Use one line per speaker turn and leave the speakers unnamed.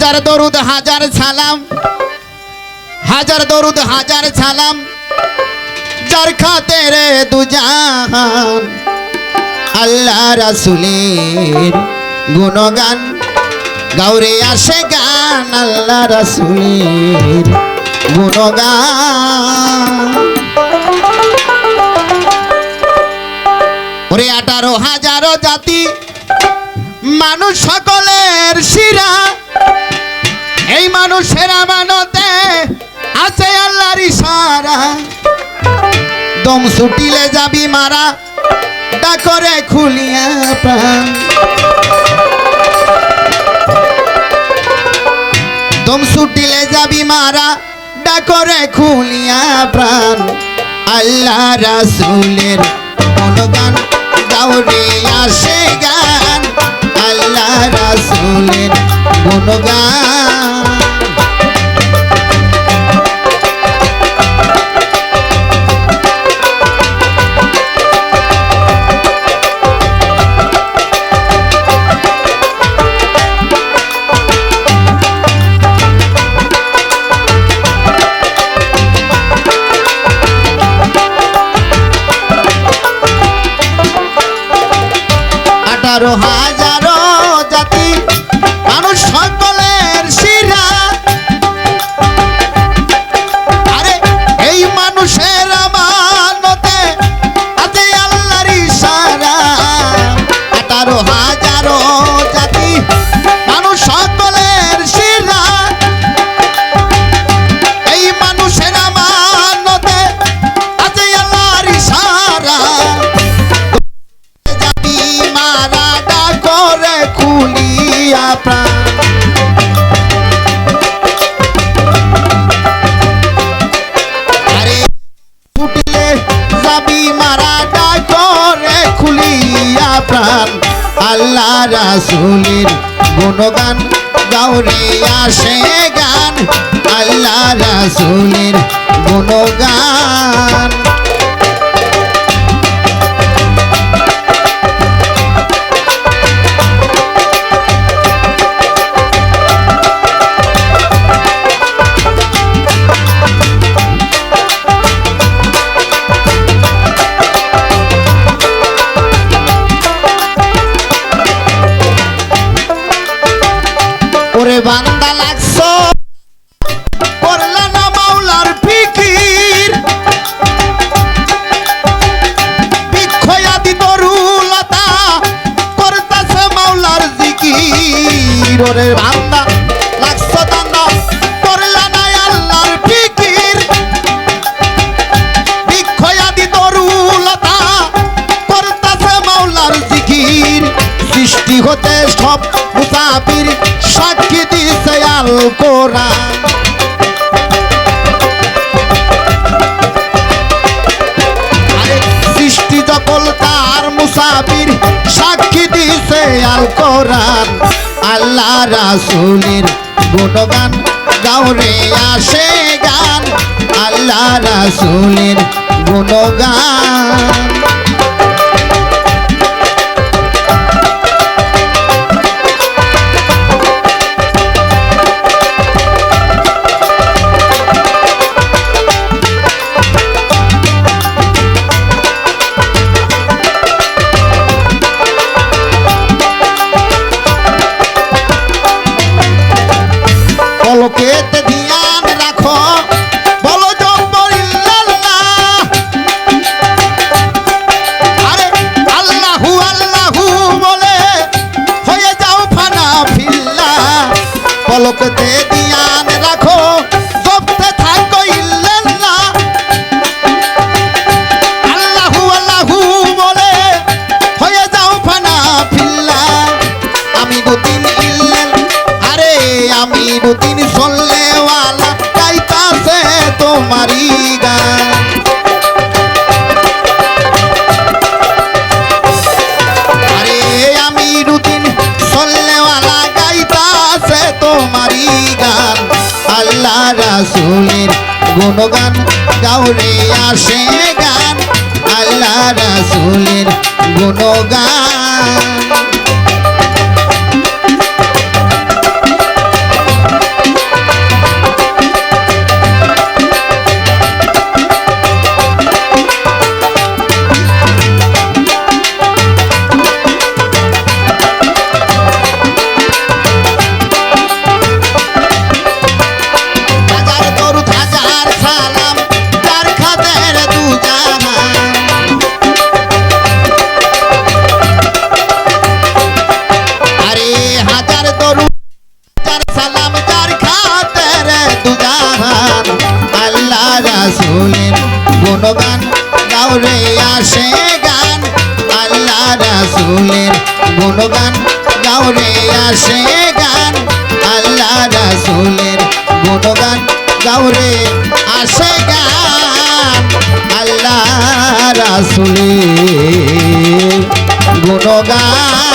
হাজার দরুদ হাজার সালাম, হাজার দরুদ হাজার সালাম যার খাতেরে দুজাহান। আল্লাহ রাসূলের গুণগান গাউরে আসে গান, আল্লাহ রাসূলের গুণগান। ওরে 18,000 জাতি মানুষ সকলের শিরা, এই মানুষের আমানতে আছে আল্লাহর ইশারা। দম ছুটিলে যাবি মারা, ডাকরে খুলিয়া প্রাণ। দম ছুটিলে যাবি মারা, ডাকরে খুলিয়া প্রাণ। আল্লাহ রাসূলের গুণগান গাউরে আসে গান, আল্লাহ রাসূলের গুণগান। হাজারো হাজারো জাতি মানুষ সকলের শিরা, আরে এই মানুষের আমানতে আছে আল্লাহর ইশারা। 18,000 জাতি মানুষ সকলের শিরা, এই মানুষের আমানতে আছে আল্লাহর ইশারা। খুলিয়া প্রাণ, আরে ফুটিলে যাবি মারা, ডাকরে খুলিয়া প্রাণ। আল্লাহ রাসূলের গুণগান গাউরে আসে গান, আল্লাহ রাসূলের গুণগান। ওরে বান্দা লাগছো করলা না মাওলার ফিকির, বিক্ষয়াদি তরুলতা করতাছে মাওলার জিকির। ওরে বান্দা লাগছো দান্দা করলা না আল্লাহর ফিকির, বিক্ষয়াদি তরুলতা করতাছে মাওলার জিকির। সৃষ্টি হতে সব মুসাফির সাক্ষী দিছে আল কোরআন, আরে সৃষ্টি সকল তার মুসাফির সাক্ষী দিছে আল কোরআন। আল্লাহ রাসূলের গুণগান গাউরে আসে গান, আল্লাহ রাসূলের গুণগান। পলকেতে ধ্যান রাখো, বলো জব্বর ইল্লাল্লাহ, আরে আল্লাহু আল্লাহু বলে হয়ে যাও ফানা ফিল্লাহ। পলকেতে ধ্যান রাখো, জপতে থাকো ইল্লাল্লাহ, আল্লাহু আল্লাহু বলে হয়ে যাও ফানা ফিল্লাহ। আমি দুদিন ইল্লাল, আরে আমি দুদিন চললেওয়ালা গাইতাছে তোমারি গান। আরে আমি দুদিন চললেওয়ালা গাইতাছে তোমারি গান। আল্লাহ রাসূলের গুণগান গাউরে আসে গান, আল্লাহ রাসূলের গুণগান। রাসূলের গুণগান গাওরে আসে গান আল্লাহ রাসূলের গুণগান গাওরে আসে গান আল্লাহ রাসূলের গুণগান